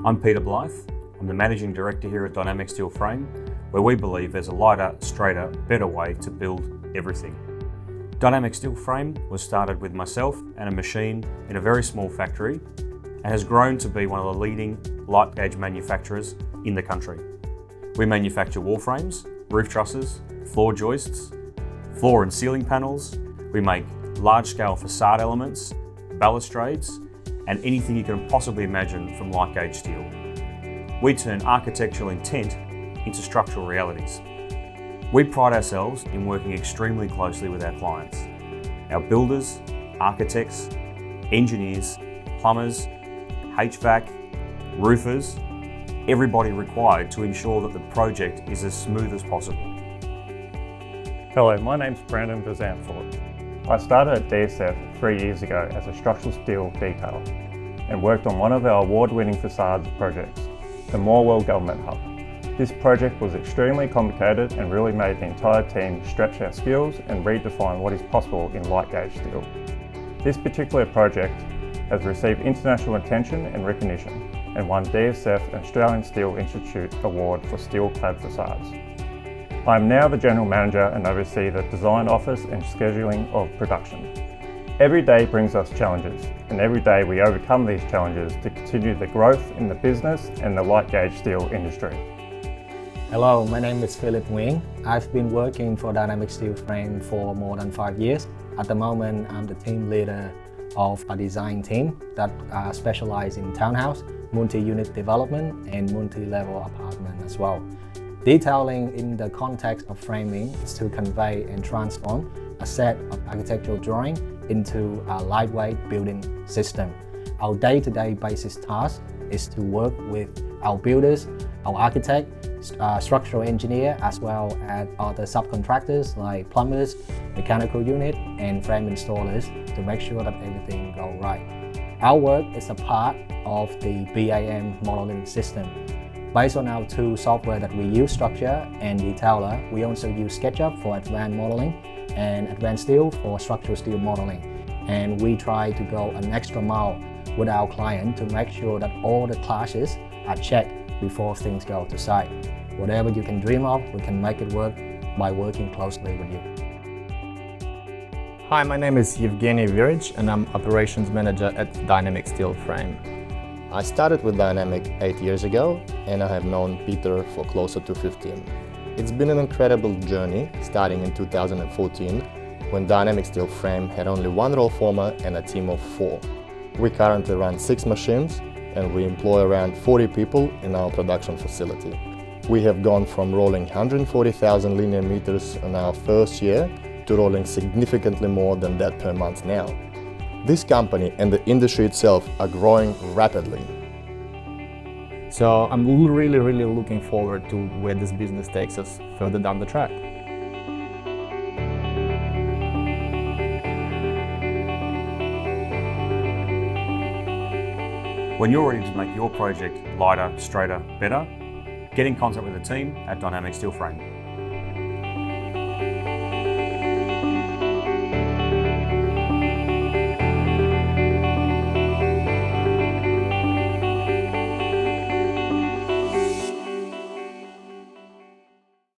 I'm Peter Blythe. I'm the Managing Director here at Dynamic Steel Frame, where we believe there's a lighter, straighter, better way to build everything. Dynamic Steel Frame was started with myself and a machine in a very small factory and has grown to be one of the leading light gauge manufacturers in the country. We manufacture wall frames, roof trusses, floor joists, floor and ceiling panels. We make large-scale facade elements, balustrades, and anything you can possibly imagine from light gauge steel. We turn architectural intent into structural realities. We pride ourselves in working extremely closely with our clients. Our builders, architects, engineers, plumbers, HVAC, roofers, everybody required to ensure that the project is as smooth as possible. Hello, my name's Brandon Bazantford. I started at DSF 3 years ago as a structural steel detailer and worked on one of our award-winning facades projects, the Morwell Government Hub. This project was extremely complicated and really made the entire team stretch our skills and redefine what is possible in light gauge steel. This particular project has received international attention and recognition and won DSF Australian Steel Institute Award for steel-clad facades. I am now the General Manager and oversee the design office and scheduling of production. Every day brings us challenges, and every day we overcome these challenges to continue the growth in the business and the light gauge steel industry. Hello, my name is Philip Nguyen. I've been working for Dynamic Steel Frame for more than 5 years. At the moment, I'm the team leader of a design team that specializes in townhouse, multi-unit development, and multi-level apartment as well. Detailing in the context of framing is to convey and transform a set of architectural drawing into a lightweight building system. Our day-to-day basis task is to work with our builders, our architect, structural engineer, as well as other subcontractors like plumbers, mechanical unit, and frame installers to make sure that everything goes right. Our work is a part of the BAM modeling system. Based on our two software that we use, Structure and Detailer, we also use SketchUp for advanced modeling and Advanced Steel for structural steel modeling. And we try to go an extra mile with our client to make sure that all the classes are checked before things go to site. Whatever you can dream of, we can make it work by working closely with you. Hi, my name is Evgeny Virich and I'm Operations Manager at Dynamic Steel Frame. I started with Dynamic 8 years ago and I have known Peter for closer to 15. It's been an incredible journey starting in 2014 when Dynamic Steel Frame had only one roll former and a team of 4. We currently run 6 machines and we employ around 40 people in our production facility. We have gone from rolling 140,000 linear meters in our first year to rolling significantly more than that per month now. This company and the industry itself are growing rapidly. So I'm really looking forward to where this business takes us further down the track. When you're ready to make your project lighter, straighter, better, get in contact with the team at Dynamic Steel Frame.